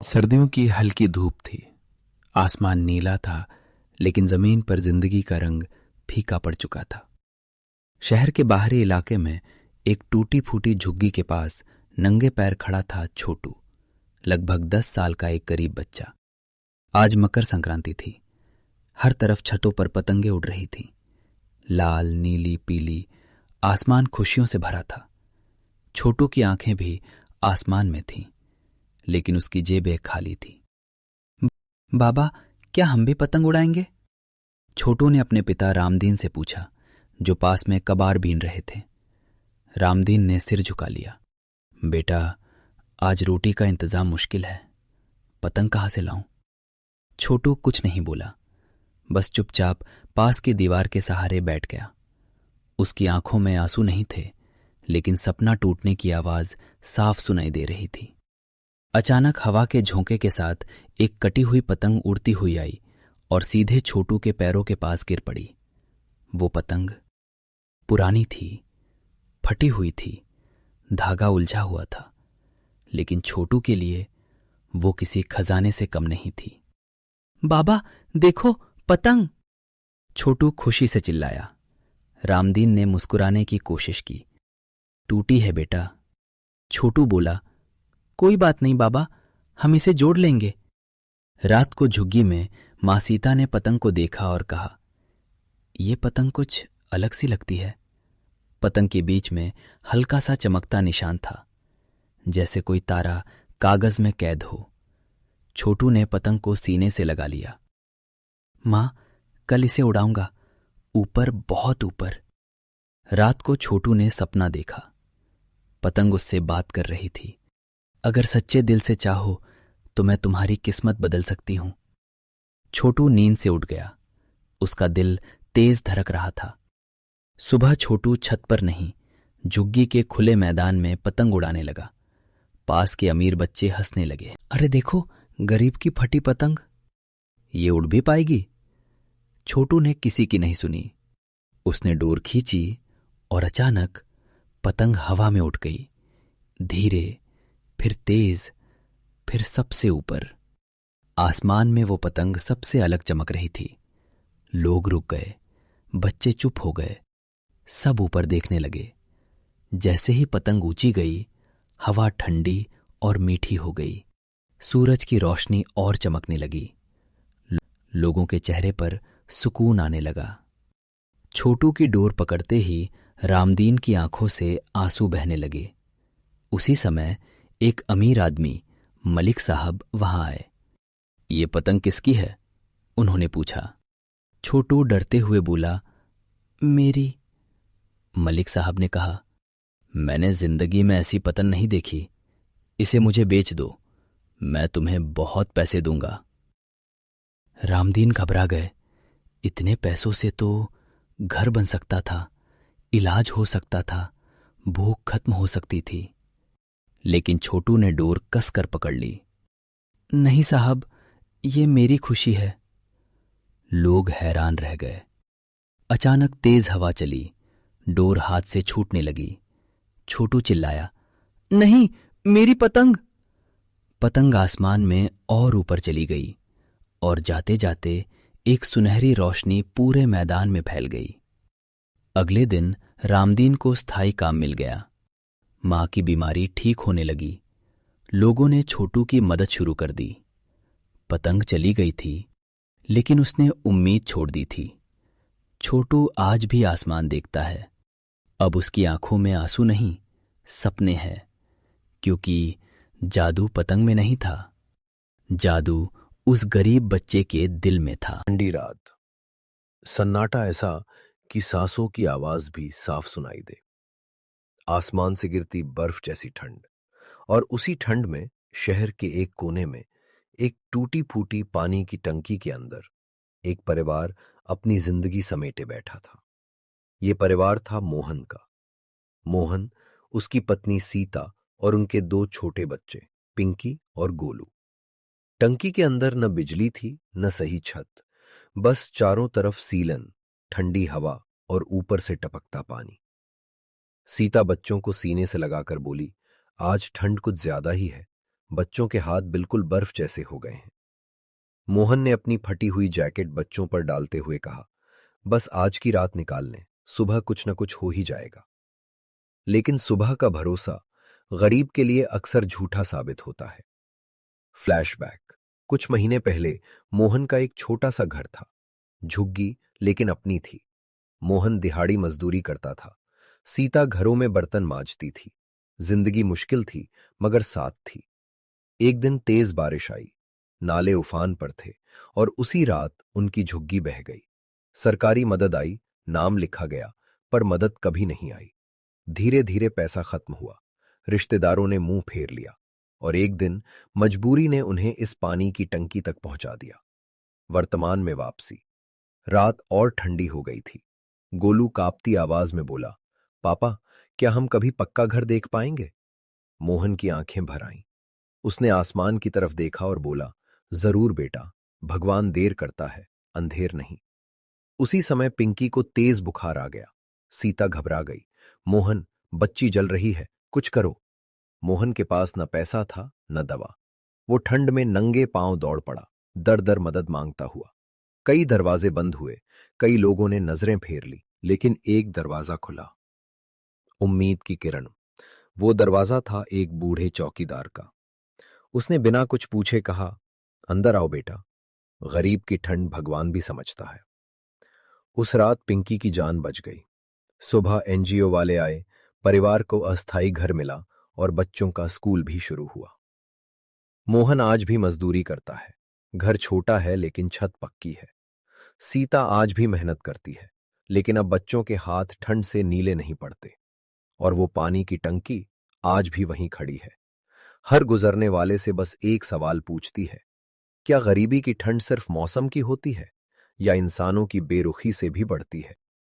सर्दियों की हल्की धूप थी। आसमान नीला था, लेकिन जमीन पर जिंदगी का रंग फीका पड़ चुका था। शहर के बाहरी इलाके में एक टूटी फूटी झुग्गी के पास नंगे पैर खड़ा था छोटू, लगभग 10 साल का एक गरीब बच्चा। आज मकर संक्रांति थी। हर तरफ छतों पर पतंगे उड़ रही थीं। लाल, नीली, पीली। आसमान खुशियों से भरा था। छोटू की आंखें भी आसमान में थीं, लेकिन उसकी जेबें खाली थी। बाबा, क्या हम भी पतंग उड़ाएंगे? छोटू ने अपने पिता रामदीन से पूछा, जो पास में कबार बीन रहे थे। रामदीन ने सिर झुका लिया। बेटा, आज रोटी का इंतजाम मुश्किल है। पतंग कहाँ से लाऊं? छोटू कुछ नहीं बोला, बस चुपचाप पास की दीवार के सहारे बैठ गया। उसकी आंखों में आंसू नहीं थे, लेकिन सपना टूटने की आवाज साफ सुनाई दे रही थी। अचानक हवा के झोंके के साथ एक कटी हुई पतंग उड़ती हुई आई और सीधे छोटू के पैरों के पास गिर पड़ी। वो पतंग पुरानी थी, फटी हुई थी, धागा उलझा हुआ था, लेकिन छोटू के लिए वो किसी खजाने से कम नहीं थी। बाबा, देखो पतंग! छोटू खुशी से चिल्लाया। रामदीन ने मुस्कुराने की कोशिश की। टूटी है बेटा। छोटू बोला, कोई बात नहीं बाबा, हम इसे जोड़ लेंगे। रात को झुग्गी में मां सीता ने पतंग को देखा और कहा, ये पतंग कुछ अलग सी लगती है। पतंग के बीच में हल्का सा चमकता निशान था, जैसे कोई तारा कागज में कैद हो। छोटू ने पतंग को सीने से लगा लिया। मां, कल इसे उड़ाऊंगा, ऊपर, बहुत ऊपर। रात को छोटू ने सपना देखा। पतंग उससे बात कर रही थी। अगर सच्चे दिल से चाहो तो मैं तुम्हारी किस्मत बदल सकती हूं। छोटू नींद से उठ गया। उसका दिल तेज धड़क रहा था। सुबह छोटू छत पर नहीं, झुग्गी के खुले मैदान में पतंग उड़ाने लगा। पास के अमीर बच्चे हंसने लगे। अरे देखो, गरीब की फटी पतंग, ये उड़ भी पाएगी? छोटू ने किसी की नहीं सुनी। उसने डोर खींची और अचानक पतंग हवा में उठ गई। धीरे, फिर तेज, फिर सबसे ऊपर। आसमान में वो पतंग सबसे अलग चमक रही थी। लोग रुक गए, बच्चे चुप हो गए, सब ऊपर देखने लगे। जैसे ही पतंग ऊंची गई, हवा ठंडी और मीठी हो गई। सूरज की रोशनी और चमकने लगी। लोगों के चेहरे पर सुकून आने लगा। छोटू की डोर पकड़ते ही रामदीन की आंखों से आंसू बहने लगे। उसी समय एक अमीर आदमी, मलिक साहब, वहां आए। ये पतंग किसकी है? उन्होंने पूछा। छोटू डरते हुए बोला, मेरी। मलिक साहब ने कहा, मैंने जिंदगी में ऐसी पतंग नहीं देखी। इसे मुझे बेच दो, मैं तुम्हें बहुत पैसे दूंगा। रामदीन घबरा गए। इतने पैसों से तो घर बन सकता था, इलाज हो सकता था, भूख खत्म हो सकती थी। लेकिन छोटू ने डोर कसकर पकड़ ली। नहीं साहब, ये मेरी खुशी है। लोग हैरान रह गए। अचानक तेज हवा चली, डोर हाथ से छूटने लगी। छोटू चिल्लाया, नहीं, मेरी पतंग! पतंग आसमान में और ऊपर चली गई और जाते जाते एक सुनहरी रोशनी पूरे मैदान में फैल गई। अगले दिन रामदीन को स्थायी काम मिल गया। मां की बीमारी ठीक होने लगी। लोगों ने छोटू की मदद शुरू कर दी। पतंग चली गई थी, लेकिन उसने उम्मीद छोड़ दी थी। छोटू आज भी आसमान देखता है। अब उसकी आंखों में आंसू नहीं, सपने हैं, क्योंकि जादू पतंग में नहीं था, जादू उस गरीब बच्चे के दिल में था। ठंडी रात, सन्नाटा ऐसा कि सांसों की आवाज भी साफ सुनाई दे। आसमान से गिरती बर्फ जैसी ठंड, और उसी ठंड में शहर के एक कोने में, एक टूटी फूटी पानी की टंकी के अंदर, एक परिवार अपनी जिंदगी समेटे बैठा था। ये परिवार था मोहन का। मोहन, उसकी पत्नी सीता और उनके दो छोटे बच्चे, पिंकी और गोलू। टंकी के अंदर न बिजली थी, न सही छत, बस चारों तरफ सीलन, ठंडी हवा और ऊपर से टपकता पानी। सीता बच्चों को सीने से लगाकर बोली, आज ठंड कुछ ज्यादा ही है, बच्चों के हाथ बिल्कुल बर्फ जैसे हो गए हैं। मोहन ने अपनी फटी हुई जैकेट बच्चों पर डालते हुए कहा, बस आज की रात निकाल लें, सुबह कुछ न कुछ हो ही जाएगा। लेकिन सुबह का भरोसा गरीब के लिए अक्सर झूठा साबित होता है। फ्लैशबैक। कुछ महीने पहले मोहन का एक छोटा सा घर था, झुग्गी लेकिन अपनी थी। मोहन दिहाड़ी मजदूरी करता था। सीता घरों में बर्तन मांजती थी। जिंदगी मुश्किल थी मगर साथ थी। एक दिन तेज बारिश आई, नाले उफान पर थे और उसी रात उनकी झुग्गी बह गई। सरकारी मदद आई, नाम लिखा गया, पर मदद कभी नहीं आई। धीरे धीरे पैसा खत्म हुआ, रिश्तेदारों ने मुंह फेर लिया और एक दिन मजबूरी ने उन्हें इस पानी की टंकी तक पहुंचा दिया। वर्तमान में वापसी। रात और ठंडी हो गई थी। गोलू कांपती आवाज में बोला, पापा, क्या हम कभी पक्का घर देख पाएंगे? मोहन की आंखें भर आईं। उसने आसमान की तरफ देखा और बोला, जरूर बेटा, भगवान देर करता है, अंधेर नहीं। उसी समय पिंकी को तेज बुखार आ गया। सीता घबरा गई। मोहन, बच्ची जल रही है, कुछ करो। मोहन के पास न पैसा था न दवा। वो ठंड में नंगे पांव दौड़ पड़ा, दर दर मदद मांगता हुआ। कई दरवाजे बंद हुए, कई लोगों ने नजरें फेर ली, लेकिन एक दरवाजा खुला। उम्मीद की किरण। वो दरवाजा था एक बूढ़े चौकीदार का। उसने बिना कुछ पूछे कहा, अंदर आओ बेटा, गरीब की ठंड भगवान भी समझता है। उस रात पिंकी की जान बच गई। सुबह एनजीओ वाले आए, परिवार को अस्थायी घर मिला और बच्चों का स्कूल भी शुरू हुआ। मोहन आज भी मजदूरी करता है। घर छोटा है लेकिन छत पक्की है। सीता आज भी मेहनत करती है, लेकिन अब बच्चों के हाथ ठंड से नीले नहीं पड़ते। और वो पानी की टंकी आज भी वहीं खड़ी है। हर गुजरने वाले से बस एक सवाल पूछती है, क्या गरीबी की ठंड सिर्फ मौसम की होती है या इंसानों की बेरुखी से भी बढ़ती है?